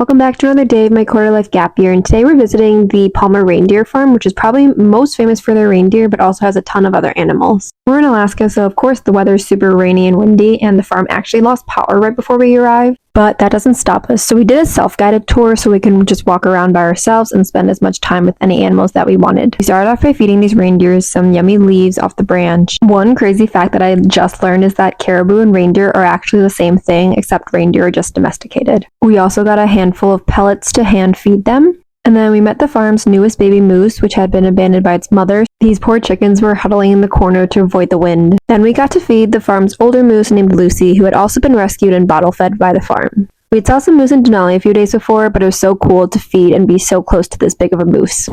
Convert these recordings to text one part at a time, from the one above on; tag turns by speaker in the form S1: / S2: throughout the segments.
S1: Welcome back to another day of my quarter life gap year, and today we're visiting the Palmer Reindeer Farm, which is probably most famous for their reindeer, but also has a ton of other animals. We're in Alaska, so of course the weather is super rainy and windy, and the farm actually lost power right before we arrived, but that doesn't stop us. So we did a self-guided tour so we can just walk around by ourselves and spend as much time with any animals that we wanted. We started off by feeding these reindeers some yummy leaves off the branch. One crazy fact that I just learned is that caribou and reindeer are actually the same thing, except reindeer are just domesticated. We also got a handful of pellets to hand feed them. And then we met the farm's newest baby moose, which had been abandoned by its mother. These poor chickens were huddling in the corner to avoid the wind. Then we got to feed the farm's older moose named Lucy, who had also been rescued and bottle fed by the farm. We'd saw some moose in Denali a few days before, but it was so cool to feed and be so close to this big of a moose.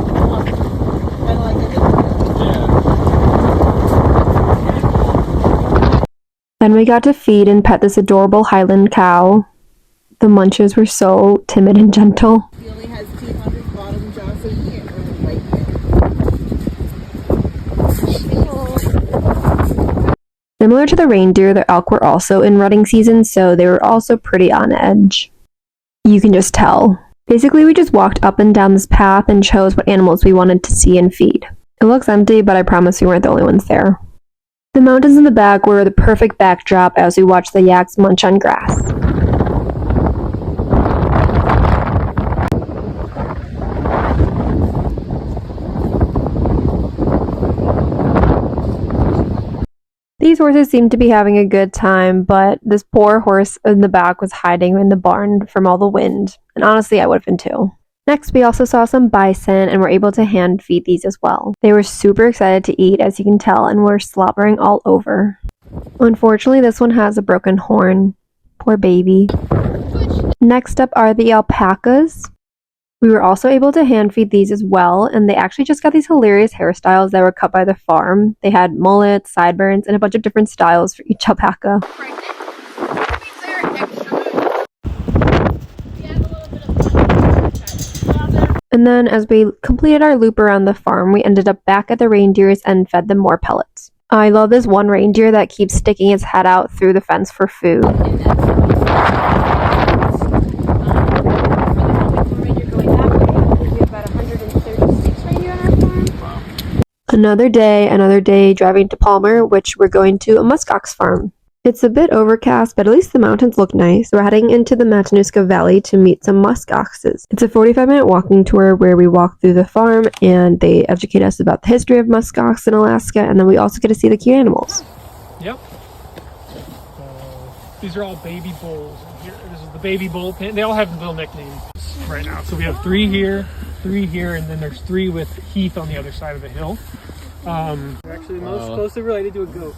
S1: Then we got to feed and pet this adorable highland cow. The munches were so timid and gentle.
S2: He only has teeth on his bottom jaw, so he can't really bite it.
S1: Similar to the reindeer, the elk were also in rutting season, so they were also pretty on edge. You can just tell. Basically, we just walked up and down this path and chose what animals we wanted to see and feed. It looks empty, but I promise we weren't the only ones there. The mountains in the back were the perfect backdrop as we watched the yaks munch on grass. These horses seemed to be having a good time, but this poor horse in the back was hiding in the barn from all the wind, and honestly I would have been too. Next, we also saw some bison and were able to hand feed these as well. They were super excited to eat, as you can tell, and were slobbering all over. Unfortunately, this one has a broken horn. Poor baby. Next up are the alpacas. We were also able to hand feed these as well, and they actually just got these hilarious hairstyles that were cut by the farm. They had mullets, sideburns, and a bunch of different styles for each alpaca. And then as we completed our loop around the farm, we ended up back at the reindeers and fed them more pellets. I love this one reindeer that keeps sticking its head out through the fence for food. Another day driving to Palmer, which we're going to a Musk Ox Farm. It's a bit overcast, but at least the mountains look nice. We're heading into the Matanuska Valley to meet some musk oxes. It's a 45-minute walking tour where we walk through the farm and they educate us about the history of musk ox in Alaska, and then we also get to see the cute animals.
S3: Yep. These are all baby bulls. Here, this is the baby bull pen. They all have little nicknames right now. So we have three here, and then there's three with Heath on the other side of the hill. They're actually most closely related to a goat.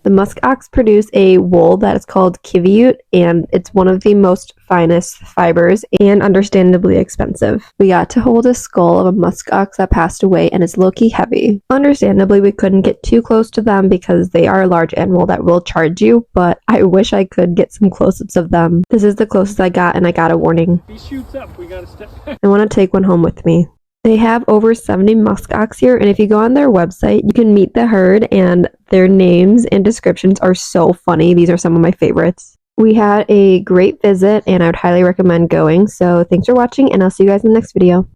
S1: The musk ox produce a wool that is called kiviute, and it's one of the most finest fibers and understandably expensive. We got to hold a skull of a musk ox that passed away, and it's low-key heavy. Understandably, we couldn't get too close to them because they are a large animal that will charge you, but I wish I could get some close-ups of them. This is the closest I got, and I got a warning.
S3: He shoots up. We gotta step back.
S1: I want to take one home with me. They have over 70 musk ox here, and if you go on their website, you can meet the herd, and their names and descriptions are so funny. These are some of my favorites. We had a great visit, and I would highly recommend going, so thanks for watching, and I'll see you guys in the next video.